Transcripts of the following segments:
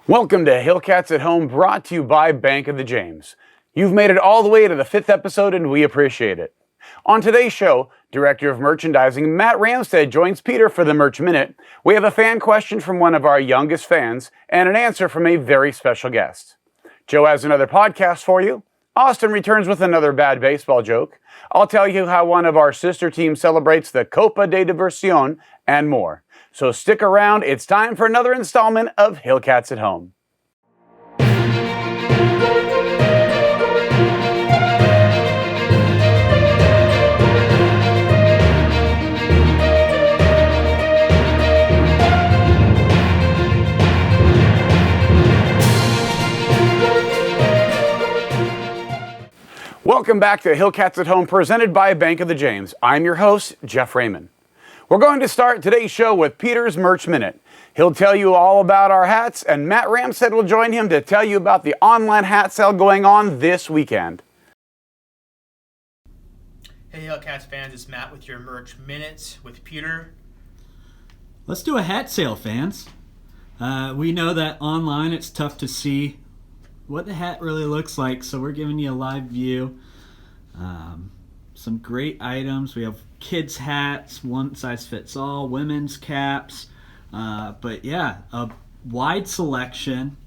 Welcome to Hillcats at Home, brought to you by Bank of the James. You've made it all the way to the 5th episode, and we appreciate it. On today's show, Director of Merchandising Matt Ramstead joins Peter for the Merch Minute. We have a fan question from one of our youngest fans, and an answer from a very special guest. Joe has another podcast for you. Austin returns with another bad baseball joke. I'll tell you how one of our sister teams celebrates the Copa de Diversión, and more. So stick around, it's time for another installment of Hillcats at Home. Welcome back to Hillcats at Home, presented by Bank of the James. I'm your host, Jeff Raymond. We're going to start today's show with Peter's Merch Minute. He'll tell you all about our hats, and Matt Ramstead will join him to tell you about the online hat sale going on this weekend. Hey Hillcats fans, it's Matt with your Merch Minute with Peter. Let's do a hat sale, fans. We know that online it's tough to see what the hat really looks like, so we're giving you a live view. Some great items. We have kids' hats, one size fits all, women's caps. But yeah, a wide selection.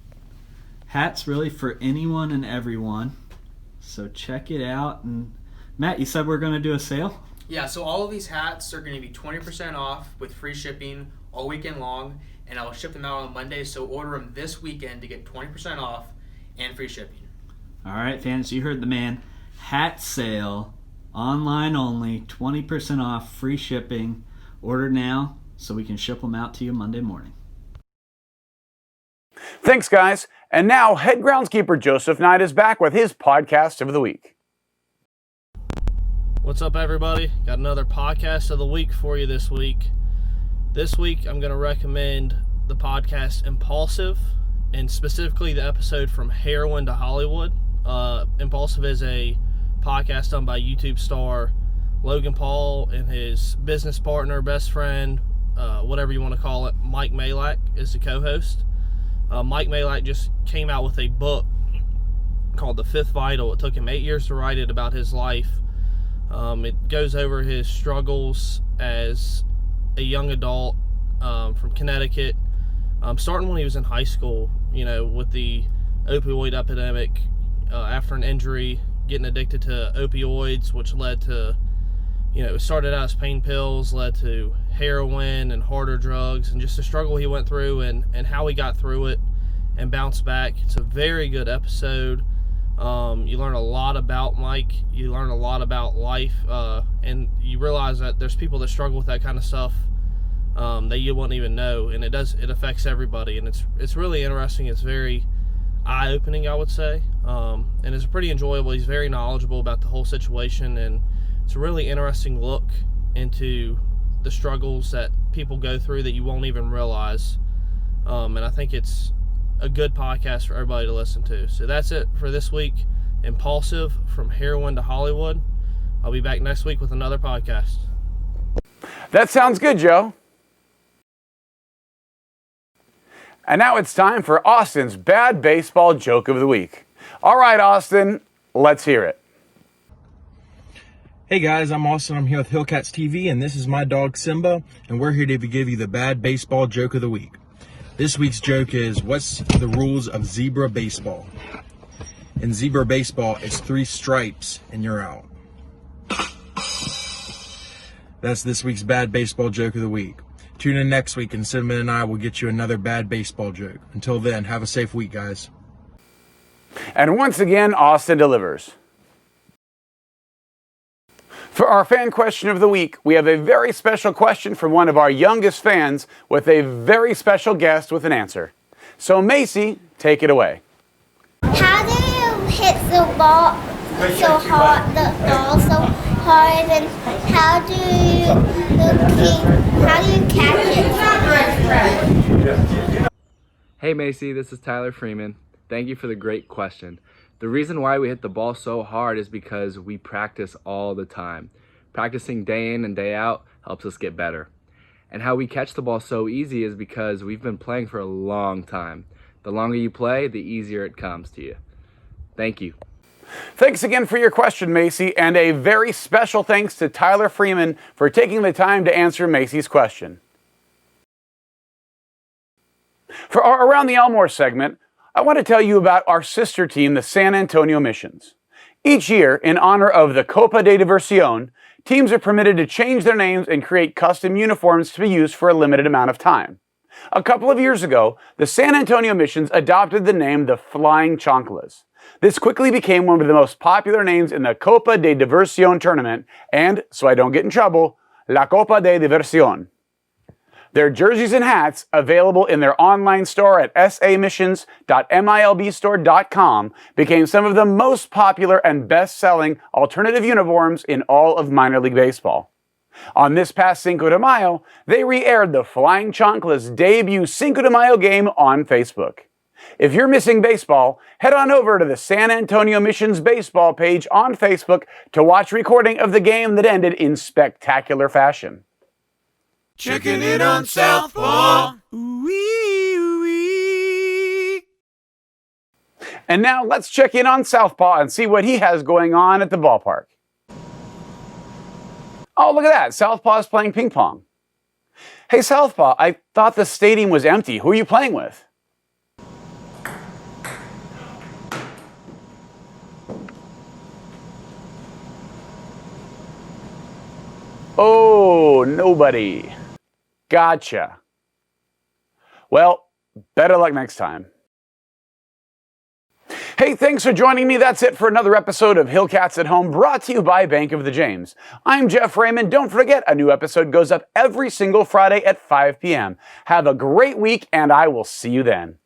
Hats really for anyone and everyone. So check it out. And Matt, you said we're going to do a sale? Yeah, so all of these hats are going to be 20% off with free shipping all weekend long, and I'll ship them out on Monday, so order them this weekend to get 20% off and free shipping. All right, fans, you heard the man. Hat sale, online only, 20% off, free shipping. Order now so we can ship them out to you Monday morning. Thanks, guys. And now, head groundskeeper Joseph Knight is back with his podcast of the week. What's up, everybody? Got another podcast of the week for you this week. This week, I'm going to recommend the podcast Impulsive, and specifically the episode From Heroin to Hollywood. Impulsive is a podcast done by YouTube star Logan Paul and his business partner, best friend, whatever you want to call it, Mike Malak is the co-host. Mike Malak just came out with a book called The Fifth Vital. It took him 8 years to write it, about his life. It goes over his struggles as a young adult from Connecticut, starting when he was in high school, with the opioid epidemic, after an injury, getting addicted to opioids, which led to, it started out as pain pills, led to heroin and harder drugs, and just the struggle he went through and how he got through it and bounced back. It's a very good episode. You learn a lot about Mike. You learn a lot about life, and you realize that there's people that struggle with that kind of stuff that you wouldn't even know, and it affects everybody, and it's really interesting. It's very eye-opening, I would say, and it's pretty enjoyable. He's very knowledgeable about the whole situation, and it's a really interesting look into the struggles that people go through that you won't even realize, and I think it's a good podcast for everybody to listen to. So that's it for this week. Impulsive, From Heroin to Hollywood. I'll be back next week with another podcast. That sounds good, Joe. And now it's time for Austin's bad baseball joke of the week. All right, Austin, let's hear it. Hey guys, I'm Austin. I'm here with Hillcats TV, and this is my dog Simba, and we're here to give you the bad baseball joke of the week. This week's joke is, what's the rules of zebra baseball? In zebra baseball, it's 3 stripes and you're out. That's this week's bad baseball joke of the week. Tune in next week, and Cinnamon and I will get you another bad baseball joke. Until then, have a safe week, guys. And once again, Austin delivers. For our fan question of the week, we have a very special question from one of our youngest fans with a very special guest with an answer. So Macy, take it away. How do you hit the ball so hard, and how do you catch it? Hey Macy, this is Tyler Freeman. Thank you for the great question. The reason why we hit the ball so hard is because we practice all the time. Practicing day in and day out helps us get better. And how we catch the ball so easy is because we've been playing for a long time. The longer you play, the easier it comes to you. Thank you. Thanks again for your question, Macy, and a very special thanks to Tyler Freeman for taking the time to answer Macy's question. For our Around the Elmore segment, I want to tell you about our sister team, the San Antonio Missions. Each year, in honor of the Copa de Diversión, teams are permitted to change their names and create custom uniforms to be used for a limited amount of time. A couple of years ago, the San Antonio Missions adopted the name the Flying Chanclas. This quickly became one of the most popular names in the Copa de Diversión tournament, and, so I don't get in trouble, La Copa de Diversión. Their jerseys and hats, available in their online store at samissions.milbstore.com, became some of the most popular and best-selling alternative uniforms in all of minor league baseball. On this past Cinco de Mayo, they re-aired the Flying Chanclas' debut Cinco de Mayo game on Facebook. If you're missing baseball, head on over to the San Antonio Missions baseball page on Facebook to watch a recording of the game that ended in spectacular fashion. Checking in on Southpaw. Ooh-wee. And now let's check in on Southpaw and see what he has going on at the ballpark. Oh, look at that. Southpaw is playing ping pong. Hey, Southpaw, I thought the stadium was empty. Who are you playing with? Oh, nobody. Gotcha. Well, better luck next time. Hey, thanks for joining me. That's it for another episode of Hillcats at Home, brought to you by Bank of the James. I'm Jeff Raymond. Don't forget, a new episode goes up every single Friday at 5 p.m. Have a great week, and I will see you then.